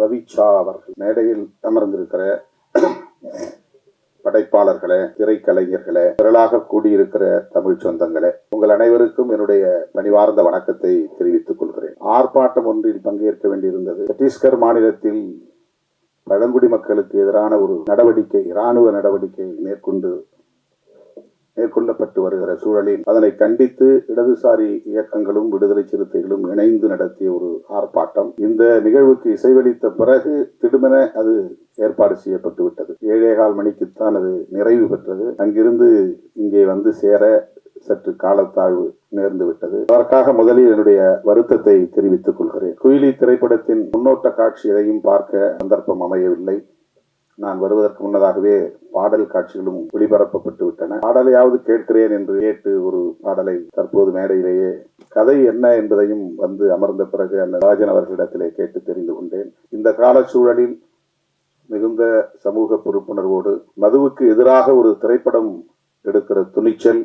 ரவிச்சா அவர்கள், மேடையில் அமர்ந்திருக்கிற படைப்பாளர்களே, திரைக்கலைஞர்களே, திரளாக கூடியிருக்கிற தமிழ் சொந்தங்களே, உங்கள் அனைவருக்கும் என்னுடைய பணிவார்ந்த வணக்கத்தை தெரிவித்துக் கொள்கிறேன். ஆர்ப்பாட்டம் ஒன்றில் பங்கேற்க வேண்டியிருந்தது. சத்தீஸ்கர் மாநிலத்தில் பழங்குடி மக்களுக்கு எதிரான ஒரு நடவடிக்கை, இராணுவ நடவடிக்கை மேற்கொள்ளப்பட்டு வருகிற சூழலில் அதனை கண்டித்து இடதுசாரி இயக்கங்களும் விடுதலை சிறுத்தைகளும் இணைந்து நடத்திய ஒரு ஆர்ப்பாட்டம். இந்த நிகழ்வுக்கு இசைவளித்த பிறகு திடுமென அது ஏற்பாடு செய்யப்பட்டு விட்டது. 7:15 மணிக்குத்தான் அது நிறைவு பெற்றது. அங்கிருந்து இங்கே வந்து சேர சற்று காலத்தாழ்வு நேர்ந்து விட்டது. அதற்காக முதலில் என்னுடைய வருத்தத்தை தெரிவித்துக் கொள்கிறேன். குயிலி திரைப்படத்தின் முன்னோட்ட காட்சி எதையும் பார்க்க சந்தர்ப்பம் அமையவில்லை. நான் வருவதற்கு முன்னதாகவே பாடல் காட்சிகளும் ஒளிபரப்பப்பட்டு விட்டன. பாடலையாவது கேட்கிறேன் என்று கேட்டு ஒரு பாடலை தற்போது மேடையிலேயே கதை என்ன என்பதையும் வந்து அமர்ந்த பிறகு அந்த ராஜன் அவர்களிடத்திலே கேட்டு தெரிந்து கொண்டேன். இந்த கால சூழலில் மிகுந்த சமூக பொறுப்புணர்வோடு மதுவுக்கு எதிராக ஒரு திரைப்படம் எடுக்கிற துணிச்சல்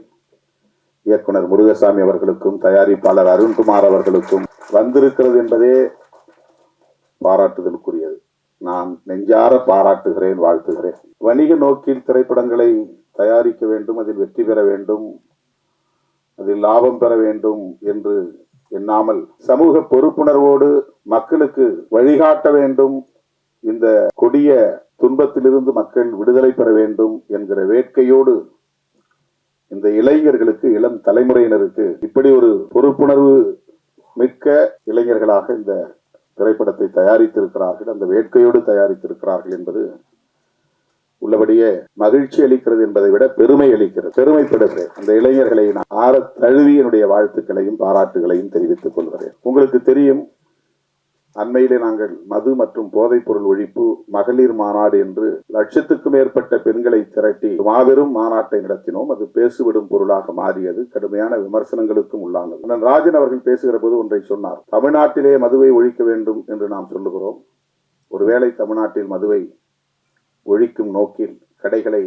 இயக்குனர் முருகசாமி அவர்களுக்கும் தயாரிப்பாளர் அருண்குமார் அவர்களுக்கும் வந்திருக்கிறது என்பதே பாராட்டுதலுக்குரியது. நான் நெஞ்சார பாராட்டுகிறேன், வாழ்த்துகிறேன். வணிக நோக்கில் திரைப்படங்களை தயாரிக்க வேண்டும், அதில் வெற்றி பெற வேண்டும், அதில் லாபம் பெற வேண்டும் என்று எண்ணாமல் சமூக பொறுப்புணர்வோடு மக்களுக்கு வழிகாட்ட வேண்டும், இந்த கொடிய துன்பத்திலிருந்து மக்கள் விடுதலை பெற வேண்டும் என்கிற வேட்கையோடு இந்த இளைஞர்களுக்கு, இளம் தலைமுறையினருக்கு இப்படி ஒரு பொறுப்புணர்வு மிக்க இளைஞர்களாக இந்த திரைப்படத்தை தயாரித்திருக்கிறார்கள், அந்த வேட்கையோடு தயாரித்திருக்கிறார்கள் என்பது உள்ளபடியே மகிழ்ச்சி அளிக்கிறது என்பதை விட பெருமை அளிக்கிறது. பெருமைப்படுகிறேன். அந்த இளைஞர்களை நான் ஆற தழுவி என்னுடைய வாழ்த்துக்களையும் பாராட்டுகளையும் தெரிவித்துக் கொள்கிறேன். உங்களுக்கு தெரியும், அண்மையிலே நாங்கள் மது மற்றும் போதைப் பொருள் ஒழிப்பு மகளிர் மாநாடு என்று 1,00,000க்கும் மேற்பட்ட பெண்களை திரட்டி மாபெரும் மாநாட்டை நடத்தினோம். அது பேசுவிடும் பொருளாக மாறியது. கடுமையான விமர்சனங்களுக்கும் உள்ளானது. அண்ணன் ராஜன் அவர்கள் பேசுகிற போது ஒன்றை சொன்னார். தமிழ்நாட்டிலே மதுவை ஒழிக்க வேண்டும் என்று நாம் சொல்லுகிறோம். ஒருவேளை தமிழ்நாட்டில் மதுவை ஒழிக்கும் நோக்கில் கடைகளை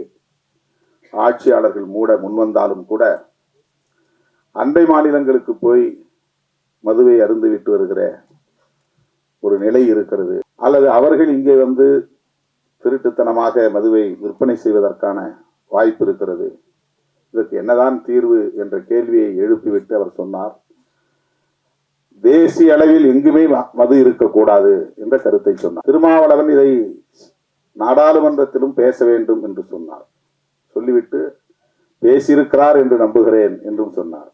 ஆட்சியாளர்கள் மூட முன்வந்தாலும் கூட அண்டை மாநிலங்களுக்கு போய் மதுவை அருந்துவிட்டு வருகிற ஒரு நிலை இருக்கிறது. அல்லது அவர்கள் இங்கே வந்து திருட்டுத்தனமாக மதுவை விற்பனை செய்வதற்கான வாய்ப்பு இருக்கிறது. இதற்கு என்னதான் தீர்வு என்ற கேள்வியை எழுப்பிவிட்டு அவர் சொன்னார், தேசிய அளவில் எங்குமே மது இருக்கக்கூடாது என்ற கருத்தை சொன்னார். திருமாவளவன் இதை நாடாளுமன்றத்திலும் பேச வேண்டும் என்று சொன்னார். சொல்லிவிட்டு பேசியிருக்கிறார் என்று நம்புகிறேன் என்றும் சொன்னார்.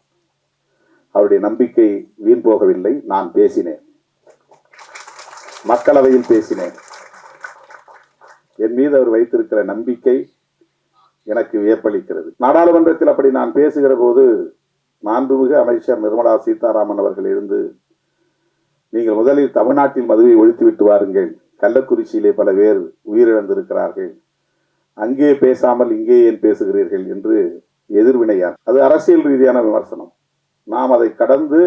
அவருடைய நம்பிக்கை வீண் போகவில்லை. நான் பேசினேன், மக்களவையில் பேசினேன். என் மீது அவர் வைத்திருக்கிற நம்பிக்கை எனக்கு வியப்பளிக்கிறது. நாடாளுமன்றத்தில் அப்படி நான் பேசுகிற போது மாண்புமிகு அமைச்சர் நிர்மலா சீதாராமன் அவர்கள் இருந்து, நீங்கள் முதலில் தமிழ்நாட்டில் மதுவை ஒழித்துவிட்டு வாருங்கள், கள்ளக்குறிச்சியிலே பல பேர் உயிரிழந்திருக்கிறார்கள், அங்கே பேசாமல் இங்கே ஏன் பேசுகிறீர்கள் என்று எதிர்வினையார். அது அரசியல் ரீதியான விமர்சனம். நாம் அதை கடந்து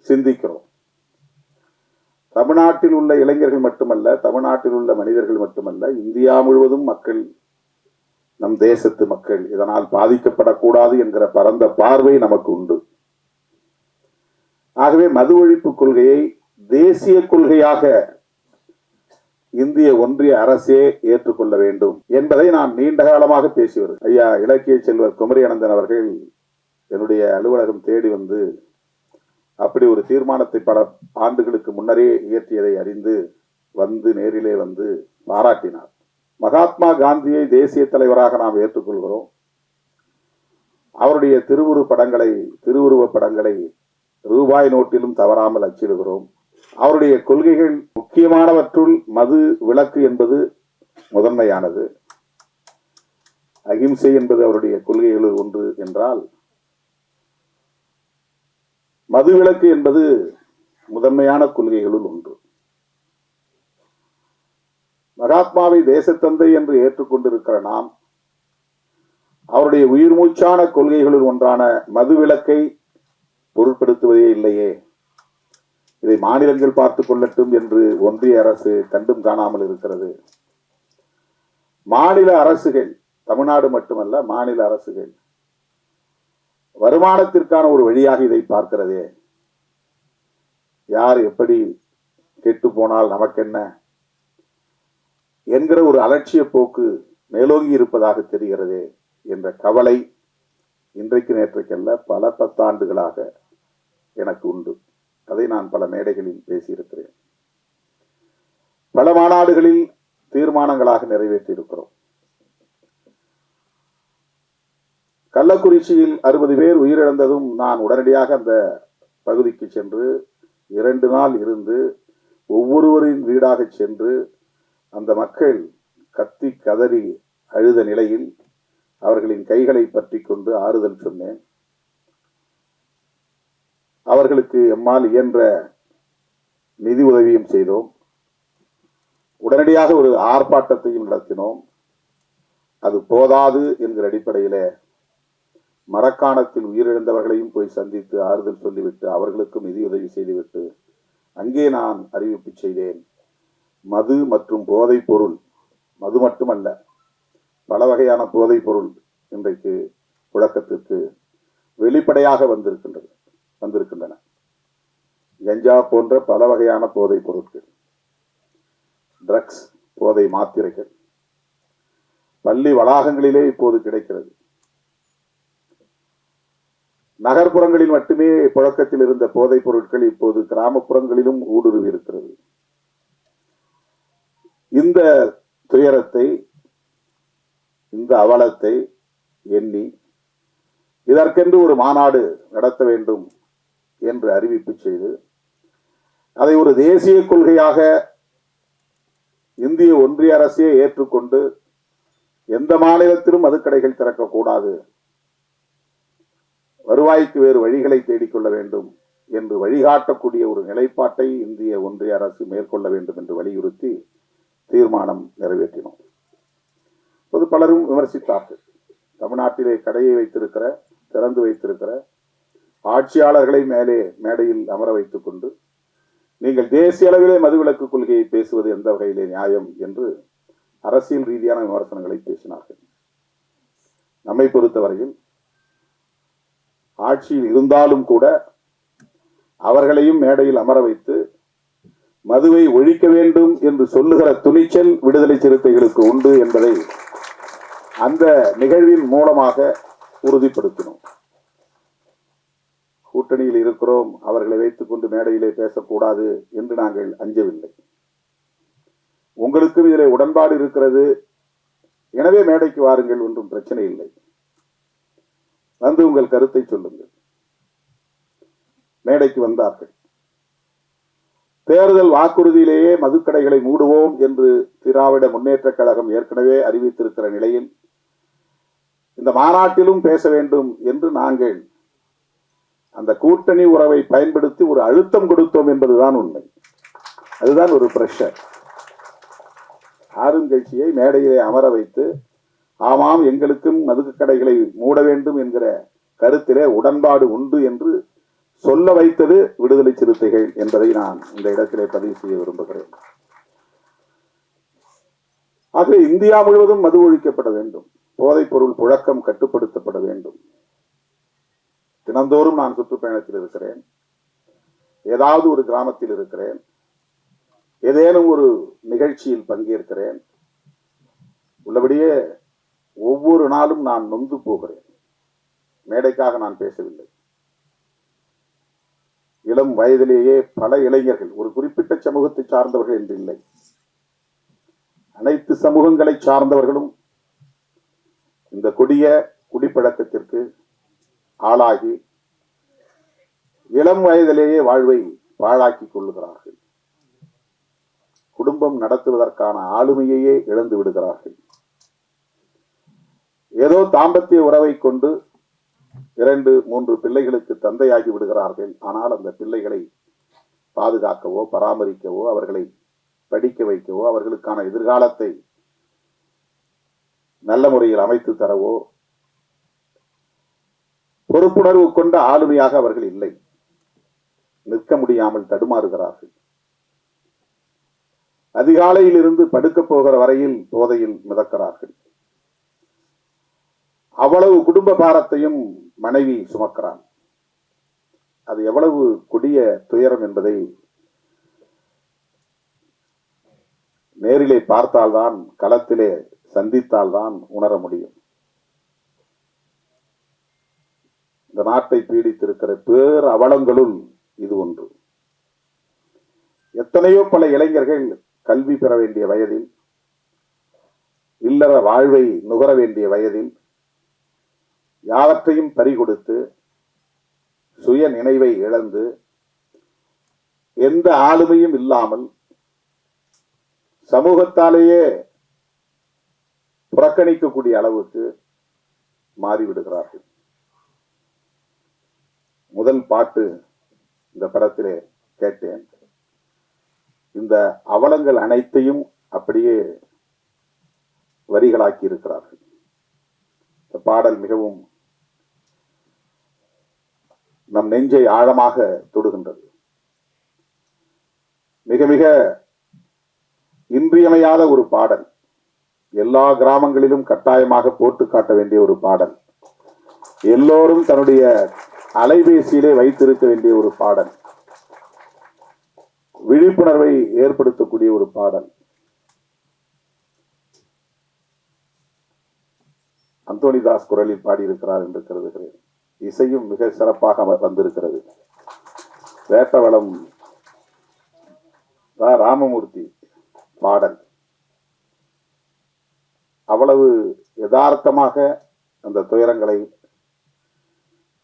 சிந்திக்கிறோம். தமிழ்நாட்டில் உள்ள இளைஞர்கள் மட்டுமல்ல, தமிழ்நாட்டில் உள்ள மனிதர்கள் மட்டுமல்ல, இந்தியா முழுவதும் மக்கள், நம் தேசத்து மக்கள் இதனால் பாதிக்கப்படக்கூடாது என்கிற பரந்த பார்வை நமக்கு உண்டு. ஆகவே மது ஒழிப்பு கொள்கையை தேசிய கொள்கையாக இந்திய ஒன்றிய அரசே ஏற்றுக்கொள்ள வேண்டும் என்பதை நான் நீண்ட காலமாக பேசி வருகிறேன். ஐயா இலக்கிய செல்வர் குமரி அனந்தன் அவர்கள் என்னுடைய அலுவலகம் தேடி வந்து அப்படி ஒரு தீர்மானத்தை பல ஆண்டுகளுக்கு முன்னரே இயற்றியதை அறிந்து வந்து நேரிலே வந்து பாராட்டினார். மகாத்மா காந்தியை தேசிய தலைவராக நாம் ஏற்றுக்கொள்கிறோம். அவருடைய திருவுருவ படங்களை ரூபாய் நோட்டிலும் தவறாமல் அச்சிடுகிறோம். அவருடைய கொள்கைகள் முக்கியமானவற்றுள் மது விலக்கு என்பது முதன்மையானது. அகிம்சை என்பது அவருடைய கொள்கைகளில் ஒன்று என்றால், மதுவிலக்கு என்பது முதன்மையான கொள்கைகளுள் ஒன்று. மகாத்மாவை தேசத்தந்தை என்று ஏற்றுக்கொண்டிருக்கிற நாம் அவருடைய உயிர் மூச்சான கொள்கைகளுள் ஒன்றான மதுவிலக்கை பொருட்படுத்துவதே இல்லையே. இதை மாநிலங்கள் பார்த்துக் கொள்ளட்டும் என்று ஒன்றிய அரசு கண்டும் காணாமல் இருக்கிறது. மாநில அரசுகள், தமிழ்நாடு மட்டுமல்ல, மாநில அரசுகள் வருமானத்திற்கான ஒரு வழியாக இதை பார்க்கிறதே. யார் எப்படி கெட்டு போனால் நமக்கென்ன, என்கிற ஒரு அலட்சிய போக்கு மேலோங்கி இருப்பதாக தெரிகிறதே என்ற கவலை இன்றைக்கு நேற்றைக்கல்ல பல பத்தாண்டுகளாக எனக்கு உண்டு. அதை நான் பல மேடைகளில் பேசியிருக்கிறேன். பல மாநாடுகளில் தீர்மானங்களாக நிறைவேற்றி இருக்கிறோம். கள்ளக்குறிச்சியில் 60 பேர் உயிரிழந்ததும் நான் உடனடியாக அந்த பகுதிக்கு சென்று 2 நாள் இருந்து ஒவ்வொருவரின் வீடாக சென்று அந்த மக்கள் கத்தி கதறி அழுத நிலையில் அவர்களின் கைகளை பற்றி கொண்டு ஆறுதல் சொன்னேன். அவர்களுக்கு எம்மால் இயன்ற நிதி உதவியும் செய்தோம். உடனடியாக ஒரு ஆர்ப்பாட்டத்தையும் நடத்தினோம். அது போதாது என்கிற அடிப்படையில் மரக்காணத்தில் உயிரிழந்தவர்களையும் போய் சந்தித்து ஆறுதல் சொல்லிவிட்டு அவர்களுக்கும் நிதியுதவி செய்துவிட்டு அங்கே நான் அறிவிப்பு செய்தேன். மது மற்றும் போதைப் பொருள், மது மட்டுமல்ல, பல வகையான போதைப் பொருள் இன்றைக்கு புழக்கத்திற்கு வெளிப்படையாக வந்திருக்கின்றன. கஞ்சா போன்ற பல வகையான போதைப் பொருட்கள், ட்ரக்ஸ், போதை மாத்திரைகள் பள்ளி வளாகங்களிலே இப்போது கிடைக்கிறது. நகர்ப்புறங்களில் மட்டுமே புழக்கத்தில் இருந்த போதைப் பொருட்கள் இப்போது கிராமப்புறங்களிலும் ஊடுருவி இருக்கிறது. இந்த துயரத்தை, இந்த அவலத்தை எண்ணி இதற்கென்று ஒரு மாநாடு நடத்த வேண்டும் என்று அறிவிப்பு செய்து அதை ஒரு தேசிய கொள்கையாக இந்திய ஒன்றிய அரசே ஏற்றுக்கொண்டு எந்த மாநிலத்திலும் மதுக்கடைகள் திறக்கக்கூடாது, வருவாய்க்கு வேறு வழிகளை தேடிக்கொள்ள வேண்டும் என்று வழிகாட்டக்கூடிய ஒரு நிலைப்பாட்டை இந்திய ஒன்றிய அரசு மேற்கொள்ள வேண்டும் என்று வலியுறுத்தி தீர்மானம் நிறைவேற்றினோம். பொது பலரும் விமர்சித்தார்கள். தமிழ்நாட்டிலே கடையை வைத்திருக்கிற, திறந்து வைத்திருக்கிற ஆட்சியாளர்களை மேடையில் அமர வைத்துக் கொண்டு நீங்கள் தேசிய அளவிலே மதுவிலக்கு கொள்கையை பேசுவது எந்த வகையிலே நியாயம் என்று அரசியல் ரீதியான விமர்சனங்களை பேசினார்கள். நம்மை பொறுத்தவரையில் ஆட்சியில் இருந்தாலும் கூட அவர்களையும் மேடையில் அமர வைத்து மதுவை ஒழிக்க வேண்டும் என்று சொல்லுகிற துணிச்சல் விடுதலை சிறுத்தைகளுக்கு உண்டு என்பதை அந்த நிகழ்வின் மூலமாக உறுதிப்படுத்தினோம். கூட்டணியில் இருக்கிறோம், அவர்களை வைத்துக் கொண்டு மேடையிலே பேசக்கூடாது என்று நாங்கள் அஞ்சவில்லை. உங்களுக்கும் இதிலே உடன்பாடு இருக்கிறது, எனவே மேடைக்கு வாருங்கள், ஒன்றும் பிரச்சனை இல்லை, வந்து உங்கள் கருத்தை சொல்லுங்கள். மேடைக்கு வந்தார்கள். தேர்தல் வாக்குறுதியிலேயே மதுக்கடைகளை மூடுவோம் என்று திராவிட முன்னேற்ற கழகம் ஏற்கனவே அறிவித்திருக்கிற நிலையில் இந்த மாநாட்டிலும் பேச வேண்டும் என்று நாங்கள் அந்த கூட்டணி உறவை பயன்படுத்தி ஒரு அழுத்தம் கொடுத்தோம் என்பதுதான் உண்மை. அதுதான் ஒரு பிரஷர். ஆளுங்கட்சியை மேடையிலே அமர வைத்து ஆமாம் எங்களுக்கும் மதுக்கடைகளை மூட வேண்டும் என்கிற கருத்திலே உடன்பாடு உண்டு என்று சொல்ல வைத்தது விடுதலை சிறுத்தைகள் என்பதை நான் இந்த இடத்திலே பதிவு செய்ய விரும்புகிறேன். ஆகவே இந்தியா முழுவதும் மது ஒழிக்கப்பட வேண்டும், போதைப் பொருள் புழக்கம் கட்டுப்படுத்தப்பட வேண்டும். தினந்தோறும் நான் சுற்றுப்பயணத்தில் இருக்கிறேன், ஏதாவது ஒரு கிராமத்தில் இருக்கிறேன், ஏதேனும் ஒரு நிகழ்ச்சியில் பங்கேற்கிறேன். உள்ளபடியே ஒவ்வொரு நாளும் நான் நொந்து போகிறேன். மேடைக்காக நான் பேசவில்லை. இளம் வயதிலேயே பல இளைஞர்கள், ஒரு குறிப்பிட்ட சமூகத்தை சார்ந்தவர்கள் என்று இல்லை, அனைத்து சமூகங்களை சார்ந்தவர்களும் இந்த கொடிய குடிப்பழக்கத்திற்கு ஆளாகி இளம் வயதிலேயே வாழ்வை பாழாக்கிக் கொள்ளுகிறார்கள். குடும்பம் நடத்துவதற்கான ஆளுமையையே இழந்து விடுகிறார்கள். ஏதோ தாம்பத்திய உறவை கொண்டு 2-3 பிள்ளைகளுக்கு தந்தையாகி விடுகிறார்கள். ஆனால் அந்த பிள்ளைகளை பாதுகாக்கவோ பராமரிக்கவோ அவர்களை படிக்க வைக்கவோ அவர்களுக்கான எதிர்காலத்தை நல்ல முறையில் அமைத்து தரவோ பொறுப்புணர்வு கொண்ட ஆளுமையாக அவர்கள் இல்லை. நிற்க முடியாமல் தடுமாறுகிறார்கள். அதிகாலையில் இருந்து படுக்க போகிற வரையில் போதையில் மிதக்கிறார்கள். அவ்வளவு குடும்ப பாரத்தையும் மனைவி சுமக்கிறான். அது எவ்வளவு கொடிய துயரம் என்பதை நேரிலே பார்த்தால்தான், களத்திலே சந்தித்தால்தான் உணர முடியும். இந்த நாட்டை பீடித்திருக்கிற பேர் அவலங்களுள் இது ஒன்று. எத்தனையோ பல இளைஞர்கள் கல்வி பெற வேண்டிய வயதில், இல்லற வாழ்வை நுகர வேண்டிய வயதில் யாவற்றையும் பறிகொடுத்து, சுய நினைவை இழந்து, எந்த ஆளுமையும் இல்லாமல் சமூகத்தாலேயே புறக்கணிக்கக்கூடிய அளவுக்கு மாறிவிடுகிறார்கள். முதல் பாட்டு இந்த படத்திலே கேட்டேன். இந்த அவலங்கள் அனைத்தையும் அப்படியே வரிகளாக்கி இருக்கிறார்கள். இந்த பாடல் மிகவும் நம் நெஞ்சை ஆழமாக தொடுகின்றது. மிக மிக இன்றியமையாத ஒரு பாடல். எல்லா கிராமங்களிலும் கட்டாயமாக போட்டு காட்ட வேண்டிய ஒரு பாடல். எல்லோரும் தன்னுடைய அலைபேசியிலே வைத்திருக்க வேண்டிய ஒரு பாடல். விழிப்புணர்வை ஏற்படுத்தக்கூடிய ஒரு பாடல். அந்தோணிதாஸ் குரலில் பாடியிருக்கிறார் என்று கருதுகிறேன். இசையும் மிக சிறப்பாக வந்திருக்கிறது. வேட்டவளம் ராமமூர்த்தி பாடல் அவ்வளவு யதார்த்தமாக அந்த துயரங்களை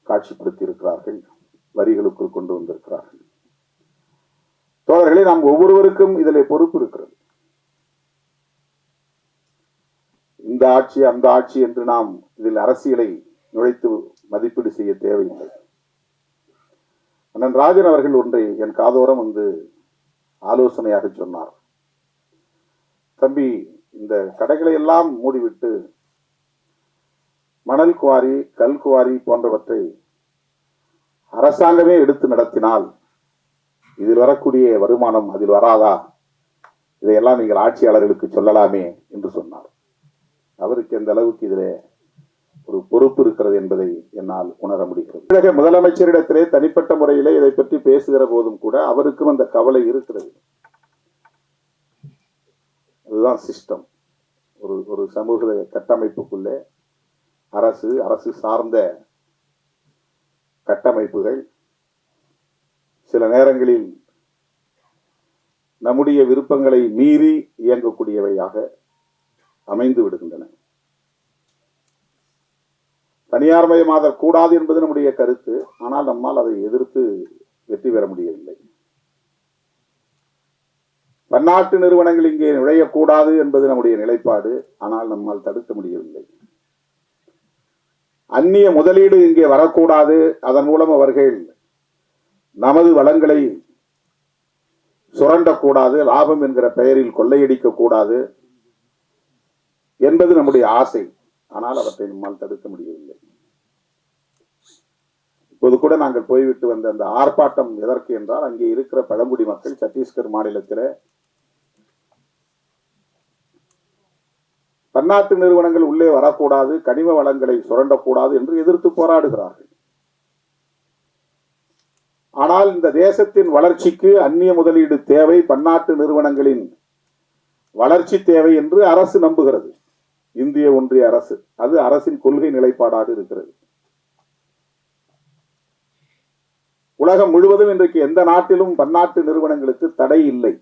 காட்சிப்படுத்தி இருக்கிறார்கள், வரிகளுக்குள் கொண்டு வந்திருக்கிறார்கள். தோழர்களே, நாம் ஒவ்வொருவருக்கும் இதில் பொறுப்பு இருக்கிறது. இந்த ஆட்சி அந்த ஆட்சி என்று நாம் இதில் அரசியலை நுழைத்து மதிப்பீடு செய்ய தேவையில்லை. அண்ணன் ராஜன் அவர்கள் ஒன்றை என் காதோரம் வந்து ஆலோசனையாக சொன்னார். தம்பி, இந்த கடைகளை எல்லாம் மூடிவிட்டு மணல் குவாரி, கல் குவாரி போன்றவற்றை அரசாங்கமே எடுத்து நடத்தினால் இதில் வரக்கூடிய வருமானம் அதில் வராதா? இதையெல்லாம் நீங்கள் ஆட்சியாளர்களுக்கு சொல்லலாமே என்று சொன்னார். அவருக்கு எந்த அளவுக்கு இதிலே ஒரு பொறுப்பு இருக்கிறது என்பதை என்னால் உணர முடிகிறது. தமிழக முதலமைச்சரிடத்திலே தனிப்பட்ட முறையிலே இதை பற்றி பேசுகிற போதும் கூட அவருக்கும் அந்த கவலை இருக்கிறது. அதுதான் சிஸ்டம். ஒரு சமூக கட்டமைப்புக்குள்ளே அரசு சார்ந்த கட்டமைப்புகள் சில நேரங்களில் நம்முடைய விருப்பங்களை மீறி இயங்கக்கூடியவையாக அமைந்து விடுகின்றன. தனியார் மயமாதல் கூடாது என்பது நம்முடைய கருத்து. ஆனால் நம்மால் அதை எதிர்த்து வெற்றி பெற முடியவில்லை. பன்னாட்டு நிறுவனங்கள் இங்கே நுழையக்கூடாது என்பது நம்முடைய நிலைப்பாடு. ஆனால் நம்மால் தடுக்க முடியவில்லை. அந்நிய முதலீடு இங்கே வரக்கூடாது, அதன் மூலம் அவர்கள் நமது வளங்களை சுரண்டக்கூடாது, லாபம் என்கிற பெயரில் கொள்ளையடிக்க கூடாது என்பது நம்முடைய ஆசை. ஆனால் அவற்றை நம்மால் தடுக்க முடியவில்லை. இப்போது கூட நாங்கள் போய்விட்டு வந்த அந்த ஆர்ப்பாட்டம் எதற்கு என்றால், அங்கே இருக்கிற பழங்குடி மக்கள் சத்தீஸ்கர் மாநிலத்தில் பன்னாட்டு நிறுவனங்கள் உள்ளே வரக்கூடாது, கனிம வளங்களை சுரண்டக்கூடாது என்று எதிர்த்து போராடுகிறார்கள். ஆனால் இந்த தேசத்தின் வளர்ச்சிக்கு அந்நிய முதலீடு தேவை, பன்னாட்டு நிறுவனங்களின் வளர்ச்சி தேவை என்று அரசு நம்புகிறது. இந்திய ஒன்றிய அரசு, அது அரசின் கொள்கை நிலைப்பாடாக இருக்கிறது. உலகம் முழுவதும் இன்றைக்கு எந்த நாட்டிலும் பன்னாட்டு நிறுவனங்களுக்கு தடை இல்லை.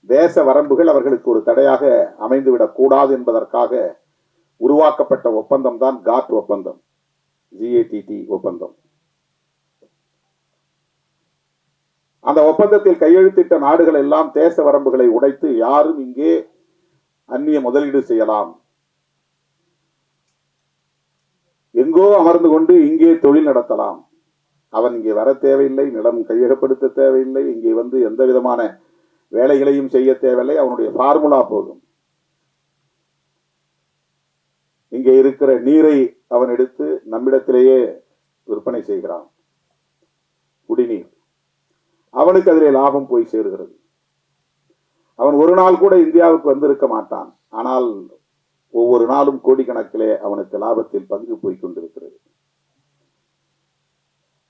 தேச வரம்புகள் அவர்களுக்கு ஒரு தடையாக அமைந்துவிடக் கூடாது என்பதற்காக உருவாக்கப்பட்ட ஒப்பந்தம் தான் காட் ஒப்பந்தம், GATT ஒப்பந்தம். அந்த ஒப்பந்தத்தில் கையெழுத்திட்ட நாடுகள் எல்லாம் தேச வரம்புகளை உடைத்து யாரும் இங்கே அந்நிய முதலீடு செய்யலாம், எங்கோ அமர்ந்து கொண்டு இங்கே தொழில் நடத்தலாம், அவன் இங்கே வர தேவையில்லை, நிலம் கையகப்படுத்த தேவையில்லை, இங்கே வந்து எந்த விதமான வேலைகளையும் செய்ய தேவையில்லை, அவனுடைய ஃபார்முலா போதும். இங்கே இருக்கிற நீரை அவன் எடுத்து நம்மிடத்திலேயே விற்பனை செய்கிறான், குடிநீர். அவனுக்கு அதிலே லாபம் போய் சேருகிறது. அவன் ஒரு நாள் கூட இந்தியாவுக்கு வந்திருக்க மாட்டான். ஆனால் ஒவ்வொரு நாளும் கோடிக்கணக்கிலே அவனுக்கு லாபத்தில் பங்கு போய் கொண்டிருக்கிறது.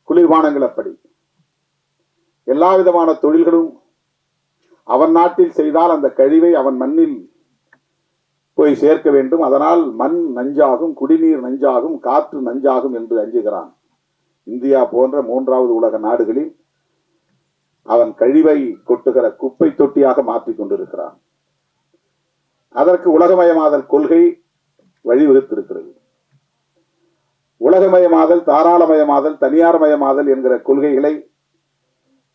குளிர்பானங்கள் அப்படி. எல்லா விதமான தொழில்களும் அவன் நாட்டில் செய்தால் அந்த கழிவை அவன் மண்ணில் போய் சேர்க்க வேண்டும். அதனால் மண் நஞ்சாகும், குடிநீர் நஞ்சாகும், காற்று நஞ்சாகும் என்று அஞ்சுகிறான். இந்தியா போன்ற 3வது உலக நாடுகளில் அவன் கழிவை கொட்டுகிற குப்பை தொட்டியாக மாற்றிக் கொண்டிருக்கிறான். அதற்கு உலகமயமாதல் கொள்கை வழிவகுத்திருக்கிறது. உலகமயமாதல், தாராளமயமாதல், தனியார்மயமாதல் என்கிற கொள்கைகளை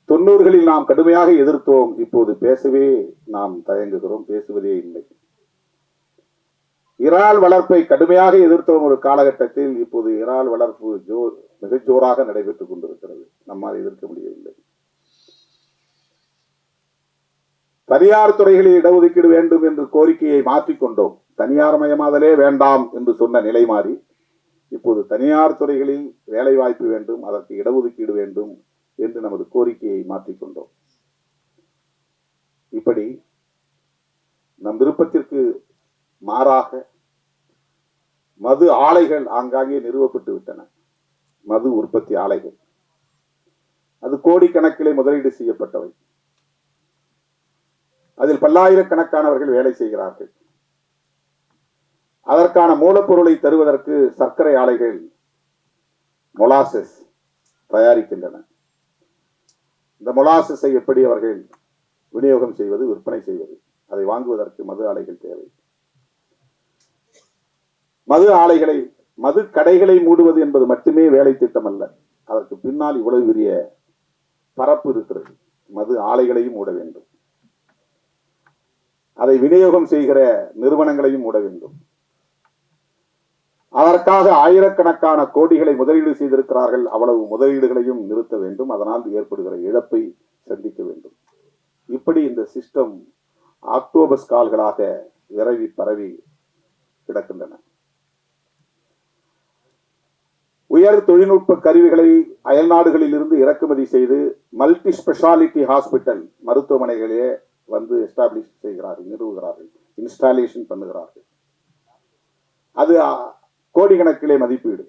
90களில் நாம் கடுமையாக எதிர்த்தோம். இப்போது பேசவே நாம் தயங்குகிறோம், பேசுவதே இல்லை. இறால் வளர்ப்பை கடுமையாக எதிர்த்தோம் ஒரு காலகட்டத்தில். இப்போது இறால் வளர்ப்பு மிக ஜோராக நடைபெற்றுக் கொண்டிருக்கிறது. நம்மால் எதிர்க்க முடியவில்லை. தனியார் துறைகளில் இடஒதுக்கீடு வேண்டும் என்று கோரிக்கையை மாற்றிக்கொண்டோம். தனியார் மயமாதலே வேண்டாம் என்று சொன்ன நிலை மாறி இப்போது தனியார் துறைகளில் வேலை வாய்ப்பு வேண்டும், அதற்கு இடஒதுக்கீடு வேண்டும் என்று நமது கோரிக்கையை மாற்றிக்கொண்டோம். இப்படி நம் விருப்பத்திற்கு மாறாக மது ஆலைகள் ஆங்காங்கே நிறுவப்பட்டு விட்டன. மது உற்பத்தி ஆலைகள், அது கோடிக்கணக்கிலே முதலீடு செய்யப்பட்டவை. அதில் பல்லாயிரக்கணக்கானவர்கள் வேலை செய்கிறார்கள். அதற்கான மூலப்பொருளை தருவதற்கு சர்க்கரை ஆலைகள் மொலாசஸ் தயாரிக்கின்றன. இந்த மொலாசஸை எப்படி அவர்கள் விநியோகம் செய்வது, விற்பனை செய்வது, அதை வாங்குவதற்கு மது ஆலைகள் தேவை. மது ஆலைகளை, மது கடைகளை மூடுவது என்பது மட்டுமே வேலை திட்டம் அல்ல. அதற்கு பின்னால் இவ்வளவு பெரிய பரப்பு இருக்கிறது. மது ஆலைகளையும் மூட வேண்டும், அதை விநியோகம் செய்கிற நிறுவனங்களையும் மூட வேண்டும். அதற்காக ஆயிரக்கணக்கான கோடிகளை முதலீடு செய்திருக்கிறார்கள். அவ்வளவு முதலீடுகளையும் நிறுத்த வேண்டும். அதனால் ஏற்படுகிற இழப்பை சந்திக்க வேண்டும். இப்படி இந்த சிஸ்டம் ஆக்டோபஸ் கால்களாக விரவி பரவி கிடக்கின்றன. உயர் தொழில்நுட்ப கருவிகளை அயல்நாடுகளில் இருந்து இறக்குமதி செய்து மல்டி ஸ்பெஷாலிட்டி ஹாஸ்பிட்டல் மருத்துவமனைகளே வந்து எஸ்டாப்ளிஷ் செய்கிறார்கள், நிறுவுகிறார்கள், இன்ஸ்டாலேஷன் பண்ணுகிறார்கள். அது கோடிக்கணக்கிலே மதிப்பீடு,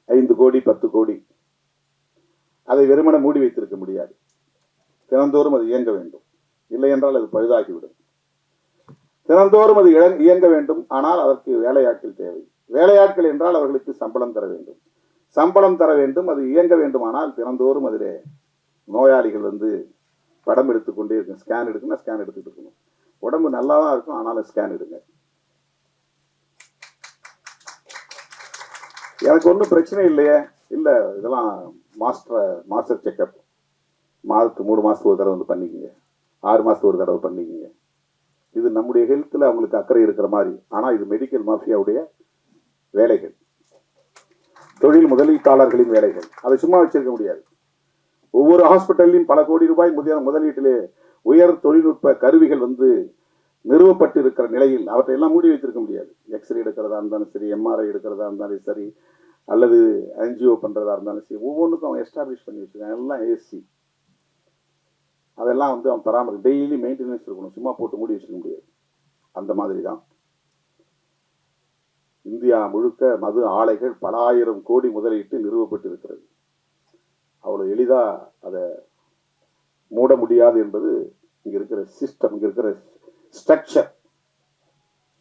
5 கோடி 10 கோடி. அதை வெறுமன மூடி வைத்திருக்க முடியாது. தினந்தோறும் அது இயங்க வேண்டும். இல்லை என்றால் அது பழுதாகிவிடும். தினந்தோறும் அது இயங்க வேண்டும். ஆனால் அதற்கு வேலையாட்கள் தேவை. வேலையாட்கள் என்றால் அவர்களுக்கு சம்பளம் தர வேண்டும். சம்பளம் தர வேண்டும், அது இயங்க வேண்டுமானால் தினந்தோறும் அதிலே நோயாளிகள் வந்து படம் எடுத்துக்கொண்டே இருக்கும். ஸ்கேன் எடுக்கணும், ஸ்கேன் எடுத்துட்டு இருக்கணும். உடம்பு நல்லா தான் இருக்கும், ஆனாலும் ஸ்கேன் எடுங்க. எனக்கு ஒன்றும் பிரச்சனை இல்லையே. இல்லை, இதெல்லாம் மாஸ்டர் செக்அப் மாதத்துக்கு 3 மாதத்துக்கு ஒரு தடவை வந்து பண்ணிக்கங்க, 6 மாதத்துக்கு ஒரு தடவை பண்ணிக்கங்க. இது நம்முடைய ஹெல்த்தில் அவங்களுக்கு அக்கறை இருக்கிற மாதிரி. ஆனால் இது மெடிக்கல் மாஃபியாவுடைய வேலைகள், தொழில் முதலீட்டாளர்களின் வேலைகள். அதை சும்மா வச்சிருக்க முடியாது. ஒவ்வொரு ஹாஸ்பிட்டல்லையும் பல கோடி ரூபாய் முதலீட்டிலே உயர் தொழில்நுட்ப கருவிகள் வந்து நிறுவப்பட்டு இருக்கிற நிலையில் அவற்றை எல்லாம் மூடி வைத்திருக்க முடியாது. எக்ஸ்ரே எடுக்கிறதா இருந்தாலும் சரி, எம்ஆர்ஐ எடுக்கிறதா இருந்தாலும் சரி, அல்லது என்ஜிஓ பண்றதா இருந்தாலும் சரி, ஒவ்வொன்றுக்கும் அவன் எஸ்டாப்ளிஷ் பண்ணி வச்சிருக்கான். எல்லாம் ஏசி. அதெல்லாம் வந்து அவன் பராமரி, டெய்லி மெயின்டெனன்ஸ் இருக்கணும். சும்மா போட்டு மூடி வச்சுக்க முடியாது. அந்த மாதிரி தான் இந்தியா முழுக்க மது ஆலைகள் பல ஆயிரம் கோடி முதலீட்டு நிறுவப்பட்டு இருக்கிறது. அவ்வளவு எளிதா அதை மூட முடியாது என்பது இங்க இருக்கிற சிஸ்டம், இங்க இருக்கிற ஸ்ட்ரக்சர்.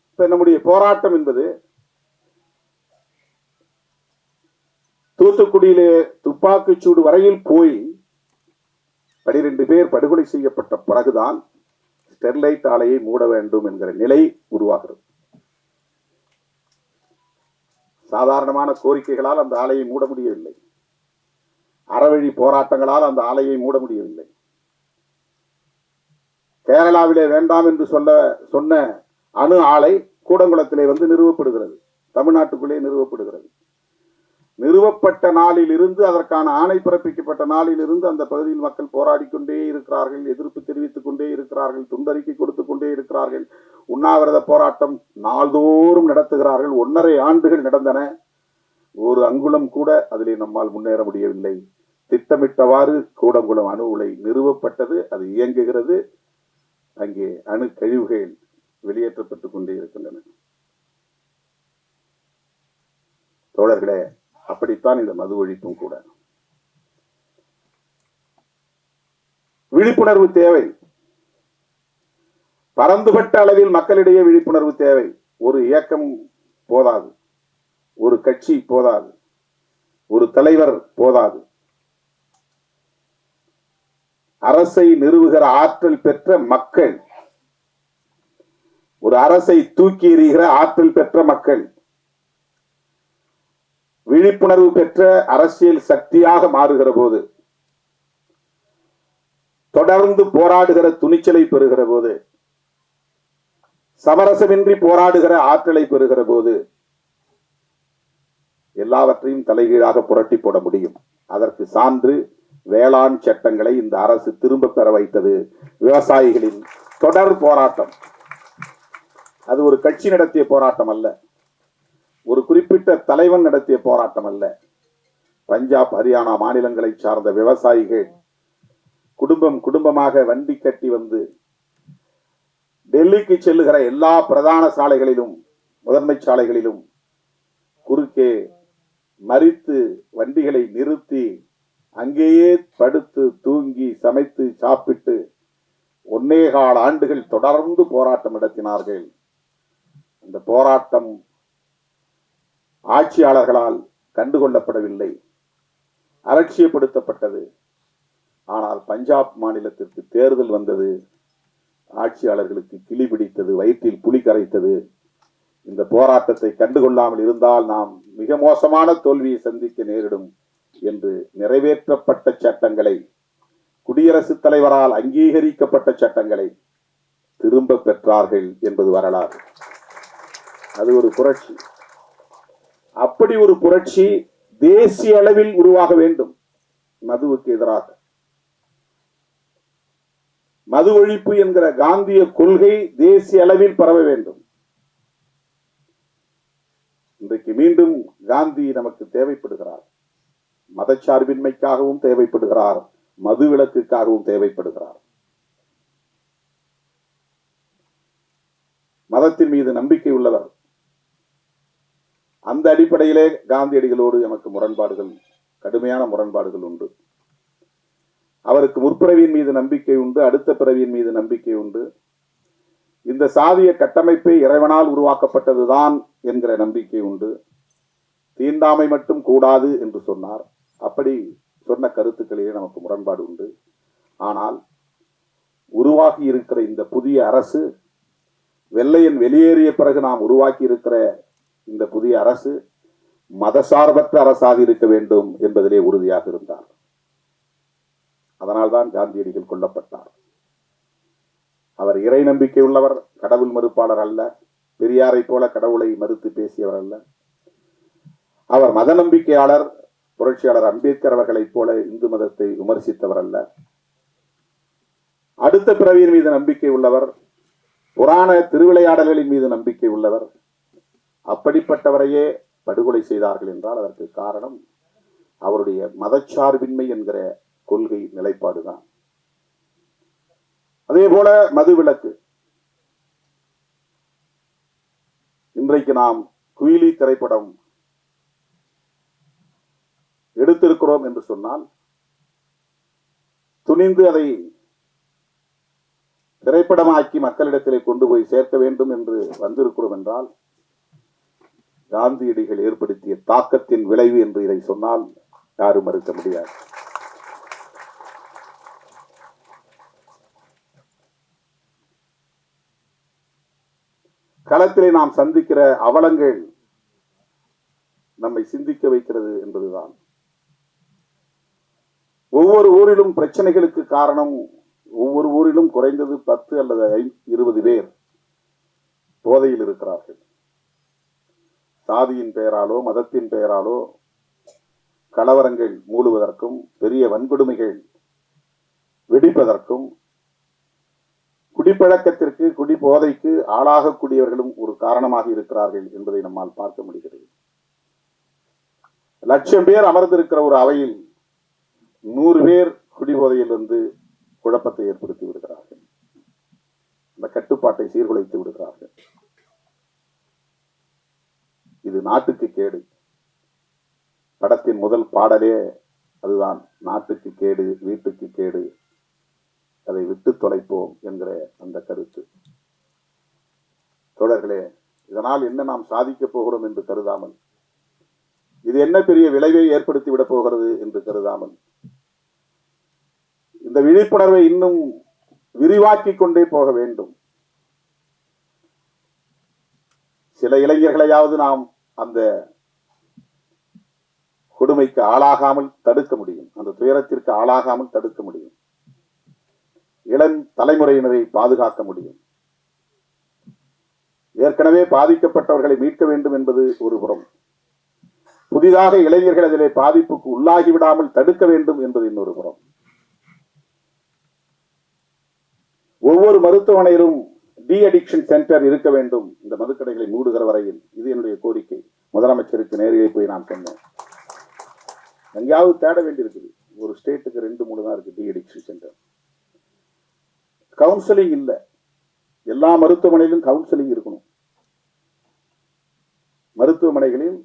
இப்ப நம்முடைய போராட்டம் என்பது தூத்துக்குடியிலே துப்பாக்கிச்சூடு வரையில் போய் 12 பேர் படுகொலை செய்யப்பட்ட பிறகுதான் ஸ்டெர்லைட் ஆலையை மூட வேண்டும் என்கிற நிலை உருவாகிறது. சாதாரணமான கோரிக்கைகளால் அந்த ஆலையை மூட முடியவில்லை. அறவழி போராட்டங்களால் அந்த ஆலையை மூட முடியவில்லை. கேரளாவிலே வேண்டாம் என்று சொன்ன அணு ஆலை கூடங்குளத்திலே வந்து நிறுவப்படுகிறது. தமிழ்நாட்டுக்குள்ளே நிறுவப்படுகிறது. நிறுவப்பட்ட நாளில் இருந்து, அதற்கான ஆணை பிறப்பிக்கப்பட்ட நாளில் இருந்து அந்த பகுதியில் மக்கள் போராடி கொண்டே இருக்கிறார்கள், எதிர்ப்பு தெரிவித்துக் கொண்டே இருக்கிறார்கள், துண்டறிக்கை கொடுத்துக் கொண்டே இருக்கிறார்கள், உண்ணாவிரத போராட்டம் நாள்தோறும் நடத்துகிறார்கள். 1.5 ஆண்டுகள் நடந்தன. ஒரு அங்குலம் கூட அதிலே நம்மால் முன்னேற முடியவில்லை. திட்டமிட்டவாறு கூடங்குளம் அணு உலை நிறுவப்பட்டது, அது இயங்குகிறது. அங்கே அணு கழிவுகள் வெளியேற்றப்பட்டுக் கொண்டே இருக்கின்றன. தோழர்களே, அப்படித்தான் இந்த மது ஒழிப்பும் கூட. விழிப்புணர்வு தேவை. பரந்துபட்ட அளவில் மக்களிடையே விழிப்புணர்வு தேவை. ஒரு இயக்கம் போதாது, ஒரு கட்சி போதாது, ஒரு தலைவர் போதாது. அரசை நிறுவுகிற ஆற்றல் பெற்ற மக்கள், ஒரு அரசை தூக்கி எறிகிற ஆற்றல் பெற்ற மக்கள், விழிப்புணர்வு பெற்ற அரசியல் சக்தியாக மாறுகிற போது, தொடர்ந்து போராடுகிற துணிச்சலை பெறுகிற போது, சமரசமின்றி போராடுகிற ஆற்றலை பெறுகிற போது எல்லாவற்றையும் தலைகீழாக புரட்டி போட முடியும். அதற்கு சான்று வேளாண் சட்டங்களை இந்த அரசு திரும்ப பெற வைத்தது. விவசாயிகளின் தொடர் போராட்டம். அது ஒரு கட்சி நடத்திய போராட்டம் அல்ல, ஒரு குறிப்பிட்ட தலைவன் நடத்திய போராட்டம் அல்ல. பஞ்சாப், ஹரியானா மாநிலங்களை சார்ந்த விவசாயிகள் குடும்பம் குடும்பமாக வண்டி கட்டி வந்து டெல்லிக்கு செல்லுகிற எல்லா பிரதான சாலைகளிலும், முதன்மை சாலைகளிலும் குறுக்கே மறித்து வண்டிகளை நிறுத்தி அங்கேயே படுத்து தூங்கி சமைத்து சாப்பிட்டு 1.25 ஆண்டுகள் தொடர்ந்து போராட்டம் நடத்தினார்கள். அந்த போராட்டம் ஆட்சியாளர்களால் கண்டுகொள்ளப்படவில்லை, அலட்சியப்படுத்தப்பட்டது. ஆனால் பஞ்சாப் மாநிலத்திற்கு தேர்தல் வந்தது, ஆட்சியாளர்களுக்கு கிளி பிடித்தது, வயிற்றில் புலி கரைத்தது. இந்த போராட்டத்தை கண்டுகொள்ளாமல் இருந்தால் நாம் மிக மோசமான தோல்வியை சந்திக்க நேரிடும் என்று நிறைவேற்றப்பட்ட சட்டங்களை, குடியரசுத் தலைவரால் அங்கீகரிக்கப்பட்ட சட்டங்களை திரும்ப பெற்றார்கள் என்பது வரலாறு. அது ஒரு புரட்சி. அப்படி ஒரு புரட்சி தேசிய அளவில் உருவாக வேண்டும். மதுவுக்கு எதிராக மது ஒழிப்பு என்கிற காந்திய கொள்கை தேசிய அளவில் பரவ வேண்டும். இன்றைக்கு மீண்டும் காந்தி நமக்கு தேவைப்படுகிறார். மதச்சார்பின்மைக்காகவும் தேவைப்படுகிறார், மது விலக்குக்காகவும் தேவைப்படுகிறார். மதத்தின் மீது நம்பிக்கை உள்ளவர். அந்த அடிப்படையிலே காந்தியடிகளோடு நமக்கு முரண்பாடுகள், கடுமையான முரண்பாடுகள் உண்டு. அவருக்கு முற்பிறவியின் மீது நம்பிக்கை உண்டு, அடுத்த பிறவியின் மீது நம்பிக்கை உண்டு. இந்த சாதிய கட்டமைப்பை இறைவனால் உருவாக்கப்பட்டதுதான் என்கிற நம்பிக்கை உண்டு. தீண்டாமை மட்டும் கூடாது என்று சொன்னார். அப்படி சொன்ன கருத்துக்களிலே நமக்கு முரண்பாடு உண்டு. ஆனால் உருவாகி இருக்கிற இந்த புதிய அரசு, வெள்ளையன் வெளியேறிய பிறகு நாம் உருவாக்கி இருக்கிற இந்த புதிய அரசு மதசார்பற்ற அரசாக இருக்க வேண்டும் என்பதிலே உறுதியாக இருந்தார். அதனால்தான் காந்தியடிகள் கொல்லப்பட்டார். அவர் இறை நம்பிக்கை உள்ளவர், கடவுள் மறுப்பாளர் அல்ல. பெரியாரை போல கடவுளை மறுத்து பேசியவர் அல்ல. அவர் மத நம்பிக்கையாளர். புரட்சியாளர் அம்பேத்கர் அவர்களைப் போல இந்து மதத்தை விமர்சித்தவர் அல்ல. அடுத்த பிறவியின் மீது நம்பிக்கை உள்ளவர், புராண திருவிளையாடல்களின் மீது நம்பிக்கை உள்ளவர். அப்படிப்பட்டவரையே படுகொலை செய்தார்கள் என்றால் அதற்கு காரணம் அவருடைய மதச்சார்பின்மை என்கிற கொள்கை நிலைப்பாடுதான். அதே போல மதுவிலக்கு. இன்றைக்கு நாம் குயிலி திரைப்படம் எடுத்திருக்கிறோம் என்று சொன்னால், துணிந்து அதை திரைப்படமாக்கி மக்களிடத்திலே கொண்டு போய் சேர்க்க வேண்டும் என்று வந்திருக்கிறோம் என்றால், காந்தியடிகள் ஏற்படுத்திய தாக்கத்தின் விளைவு என்று இதை சொன்னால் யாரும் மறுக்க முடியாது. களத்திலே நாம் சந்திக்கிற அவலங்கள் நம்மை சிந்திக்க வைக்கிறது என்பதுதான். ஒவ்வொரு ஊரிலும் பிரச்சனைகளுக்கு காரணம், ஒவ்வொரு ஊரிலும் குறைந்தது 10 அல்லது 20 பேர் போதையில் இருக்கிறார்கள். சாதியின் பெயராலோ மதத்தின் பெயராலோ கலவரங்கள் மூடுவதற்கும் பெரிய வன்கொடுமைகள் வெடிப்பதற்கும் குடிப்பழக்கத்திற்கு, குடி போதைக்கு ஆளாகக்கூடியவர்களும் ஒரு காரணமாக இருக்கிறார்கள் என்பதை நம்மால் பார்க்க முடிகிறது. 1,00,000 பேர் அமர்ந்திருக்கிற ஒரு அவையில் 100 பேர் குடிபோதையில் வந்து குழப்பத்தை ஏற்படுத்தி விடுகிறார்கள். அந்த கட்டுப்பாட்டை சீர்குலைத்து விடுகிறார்கள். இது நாட்டுக்கு கேடு. படத்தின் முதல் பாடலே அதுதான், நாட்டுக்கு கேடு, வீட்டுக்கு கேடு, அதை விட்டு தொலைப்போம் என்கிற அந்த கருத்து. தோழர்களே, இதனால் என்ன நாம் சாதிக்கப் போகிறோம் என்று கருதாமல், இது என்ன பெரிய விளைவை ஏற்படுத்தி விட போகிறது என்று கருதாமல், இந்த விழிப்புணர்வை இன்னும் விரிவாக்கிக் கொண்டே போக வேண்டும். சில இளைஞர்களையாவது நாம் அந்த கொடுமைக்கு ஆளாகாமல் தடுக்க முடியும், அந்த துயரத்திற்கு ஆளாகாமல் தடுக்க முடியும், இளம் தலைமுறையினரை பாதுகாக்க முடியும். ஏற்கனவே பாதிக்கப்பட்டவர்களை மீட்க வேண்டும் என்பது ஒரு புறம், புதிதாக இளைஞர்கள் அதிலே பாதிப்புக்கு உள்ளாகி விடாமல் தடுக்க வேண்டும் என்பது இன்னொரு புறம். ஒவ்வொரு மருத்துவமனையிலும் டி அடிக்ஷன் சென்டர் இருக்க வேண்டும், இந்த மதுக்கடைகளை மூடுகிற வரையில். இது என்னுடைய கோரிக்கை. முதலமைச்சருக்கு நேரிலே போய் நான் சொன்னேன். எங்கேயாவது தேட வேண்டியிருக்குது. ஒரு ஸ்டேட்டுக்கு 2-3 தான் இருக்கு டி அடிக்ஷன் சென்டர். கவுன்சிலிங் இல்லை, எல்லா மருத்துவமனையிலும் கவுன்சிலிங் இருக்கணும். மருத்துவமனைகளில்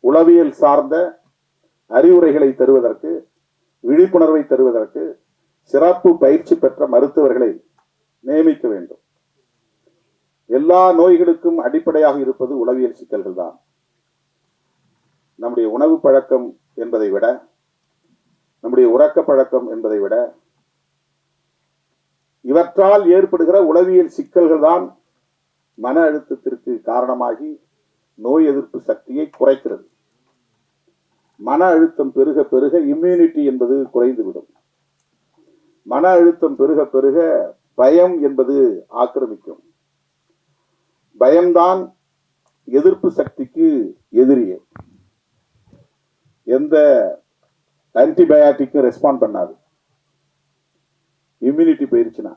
உளவியல் சார்ந்த அறிவுரைகளை தருவதற்கு, விழிப்புணர்வை தருவதற்கு சிறப்பு பயிற்சி பெற்ற மருத்துவர்களை நியமிக்க வேண்டும். எல்லா நோய்களுக்கும் அடிப்படையாக இருப்பது உளவியல் சிக்கல்கள் தான். நம்முடைய உணவு பழக்கம் என்பதை விட, நம்முடைய உறக்க பழக்கம் என்பதை விட, இவற்றால் ஏற்படுகிற உளவியல் சிக்கல்கள் தான் மன அழுத்தத்திற்கு காரணமாகி நோய் எதிர்ப்பு சக்தியை குறைக்கிறது. மன அழுத்தம் பெருக பெருக இம்யூனிட்டி என்பது குறைந்துவிடும். மன அழுத்தம் பெருக பெருக பயம் என்பது ஆக்கிரமிக்கும். பயம்தான் எதிர்ப்பு சக்திக்கு எதிரியே. எந்த ஆன்டிபயாட்டிக்கும் ரெஸ்பாண்ட் பண்ணாது. இம்யூனிட்டி போயிருச்சுன்னா,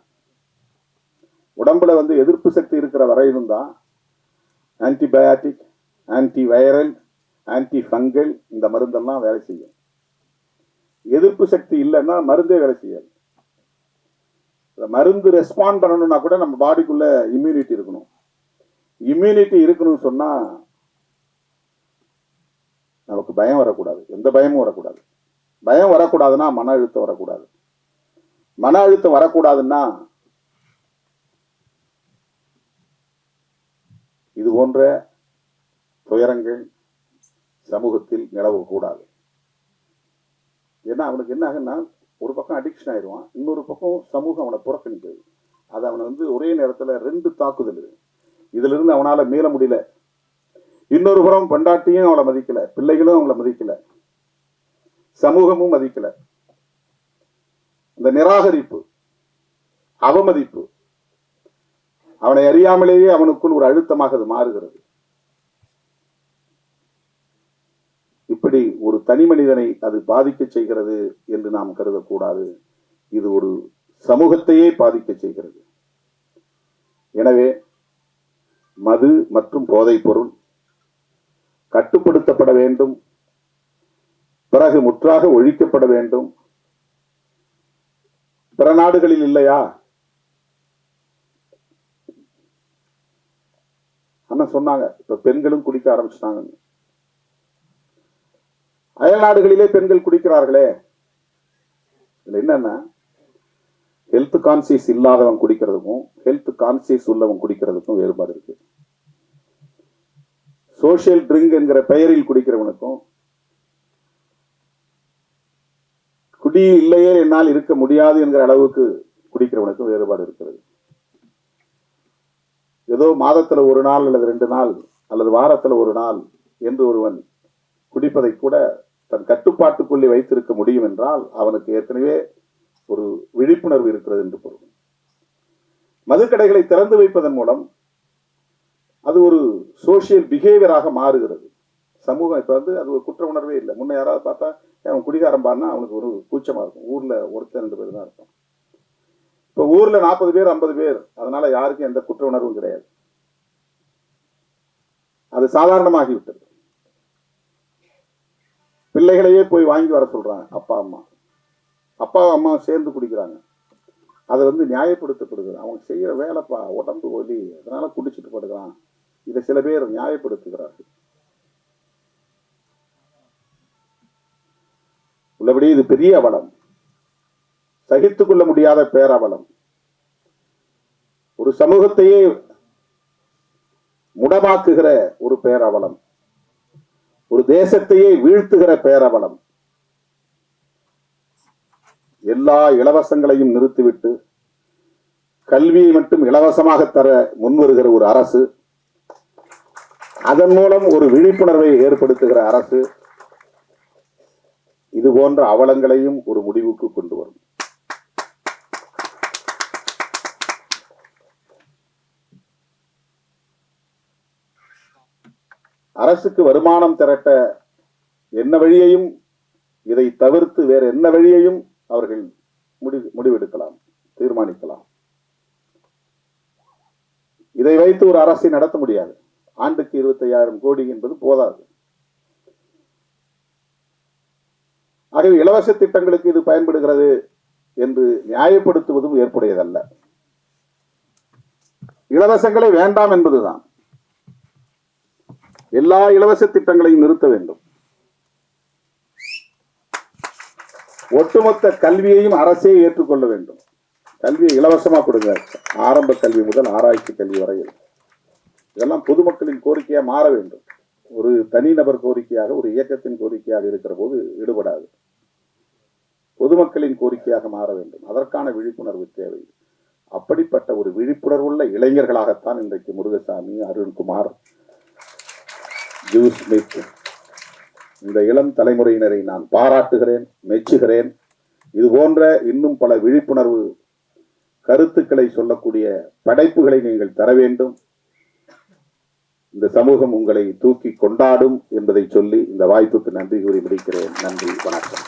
உடம்புல எதிர்ப்பு சக்தி இருக்கிற வரையிலும் தான் antibiotic, anti viral, anti fungal இந்த மருந்தெல்லாம் வேலை செய்யும். எதிர்ப்பு சக்தி இல்லைன்னா மருந்தே வேலை செய்யாது. மருந்து ரெஸ்பாண்ட் பண்ணணும்னா கூட நம்ம பாடிக்குள்ள இம்யூனிட்டி இருக்கணும். இம்யூனிட்டி இருக்கணும்னு சொன்னா நமக்கு பயம் வரக்கூடாது, எந்த பயமும் வரக்கூடாது. பயம் வரக்கூடாதுன்னா மன அழுத்தம் வரக்கூடாது. மன அழுத்தம் வரக்கூடாதுன்னா இது போன்ற துயரங்கள் சமூகத்தில் நிலவக்கூடாது. ஏன்னா அவனுக்கு என்ன ஆகுன்னா, ஒரு பக்கம் அடிக்ஷன் ஆயிடுவான், இன்னொரு பக்கம் சமூகம் அவனை புறக்கணிக்கிறது. அது அவனை ஒரே நேரத்தில் 2 தாக்குதல். இதுல இருந்து அவனால மீள முடியல. இன்னொரு புறம் பெண்டாட்டியும் அவளை மதிக்கல, பிள்ளைகளும் அவங்கள மதிக்கல, சமூகமும் மதிக்கல. இந்த நிராகரிப்பு, அவமதிப்பு அவனை அறியாமலேயே அவனுக்குள் ஒரு அழுத்தமாக அது மாறுகிறது. இப்படி ஒரு தனி மனிதனை அது பாதிக்க செய்கிறது என்று நாம் கருதக்கூடாது. இது ஒரு சமூகத்தையே பாதிக்க செய்கிறது. எனவே மது மற்றும் போதைப் பொருள் கட்டுப்படுத்தப்பட வேண்டும், பிறகு முற்றாக ஒழிக்கப்பட வேண்டும். பிற நாடுகளில் இல்லையா? அண்ணன் சொன்னாங்க, இப்ப பெண்களும் குடிக்க ஆரம்பிச்சிட்டாங்க. அயல் நாடுகளிலே பெண்கள் குடிக்கிறார்களே. என்னன்னா, ஹெல்த் கான்சியஸ் இல்லாதவன் குடிக்கிறதுக்கும் ஹெல்த் கான்சியஸ் உள்ளவன் குடிக்கிறதுக்கும் வேறுபாடு இருக்கு. சோசியல் ட்ரிங்க் என்கிற பெயரில் குடிக்கிறவனுக்கும், குடி இல்லையே என்னால் இருக்க முடியாது என்கிற அளவுக்கு குடிக்கிறவனுக்கும் வேறுபாடு இருக்கிறது. ஏதோ மாதத்துல 1 நாள் அல்லது 2 நாள் அல்லது வாரத்துல 1 நாள் என்று ஒருவன் குடிப்பதை கூட தன் கட்டுப்பாட்டுக்குள்ளே வைத்திருக்க முடியும் என்றால் அவனுக்கு ஏற்கனவே ஒரு விழிப்புணர்வு இருக்கிறது என்று பொருள். மதுக்கடைகளை திறந்து வைப்பதன் மூலம் அது ஒரு சோசியல் பிஹேவியராக மாறுகிறது. சமூகம் இப்ப அது ஒரு குற்ற உணர்வே இல்லை. முன்ன யாராவது பார்த்தா அவன் குடிகாரம் பாருன்னா அவனுக்கு ஒரு கூச்சமா இருக்கும். ஊர்ல 1-2 பேர் தான் இருக்கும். இப்ப ஊர்ல 40 பேர் 50 பேர், அதனால யாருக்கும் எந்த குற்ற உணர்வும் கிடையாது. அது சாதாரணமாகிவிட்டது. பிள்ளைகளையே போய் வாங்கி வர சொல்றாங்க அப்பா அம்மா சேர்ந்து குடிக்கிறாங்க. அதை நியாயப்படுத்தப்படுகிறது. அவங்க செய்யற வேலைப்பா, உடம்பு ஒலி, அதனால குடிச்சிட்டு படுக்கிறான். இதை சில பேர் நியாயப்படுத்துகிறார்கள். உள்ளபடி இது பெரிய அவலம், சகித்துக் கொள்ள முடியாத பேரவலம். ஒரு சமூகத்தையே முடமாக்குகிற ஒரு பேரவலம், ஒரு தேசத்தையே வீழ்த்துகிற பேரவலம். எல்லா இலவசங்களையும் நிறுத்திவிட்டு கல்வியை மட்டும் இலவசமாக தர முன்வருகிற ஒரு அரசு, அதன் மூலம் ஒரு விழிப்புணர்வை ஏற்படுத்துகிற அரசு, இது போன்ற அவலங்களையும் ஒரு முடிவுக்கு கொண்டு வரும். அரசுக்கு வருமானம் திரட்ட என்ன வழியையும், இதை தவிர்த்து வேறு என்ன வழியையும் அவர்கள் முடிவெடுக்கலாம், தீர்மானிக்கலாம். இதை வைத்து ஒரு அரசை நடத்த முடியாது. ஆண்டுக்கு 25,000 கோடி என்பது போதாது. ஆகவே இலவச திட்டங்களுக்கு இது பயன்படுகிறது என்று நியாயப்படுத்துவதும் ஏற்புடையதல்ல. இலவசங்களே வேண்டாம் என்பதுதான். எல்லா இலவச திட்டங்களையும் நிறுத்த வேண்டும். ஒட்டுமொத்த கல்வியையும் அரசே ஏற்றுக்கொள்ள வேண்டும். கல்வியை இலவசமா கொடுங்க, ஆரம்ப கல்வி முதல் ஆராய்ச்சி கல்வி வரையில். இதெல்லாம் பொதுமக்களின் கோரிக்கையா மாற வேண்டும். ஒரு தனிநபர் கோரிக்கையாக, ஒரு இயக்கத்தின் கோரிக்கையாக இருக்கிற போது ஈடுபடாது. பொதுமக்களின் கோரிக்கையாக மாற வேண்டும். அதற்கான விழிப்புணர்வு தேவை. அப்படிப்பட்ட ஒரு விழிப்புணர்வுள்ள இளைஞர்களாகத்தான் இன்றைக்கு முருகசாமி, அருண்குமார், ஜூஸ் ஸ்மித், இந்த இளம் தலைமுறையினரை நான் பாராட்டுகிறேன், மெச்சுகிறேன். இது போன்ற இன்னும் பல விழிப்புணர்வு கருத்துக்களை சொல்லக்கூடிய படைப்புகளை நீங்கள் தர வேண்டும். இந்த சமூகம் உங்களை தூக்கி கொண்டாடும் என்பதை சொல்லி இந்த வாய்ப்புக்கு நன்றி கூறி முடிக்கிறேன். நன்றி, வணக்கம்.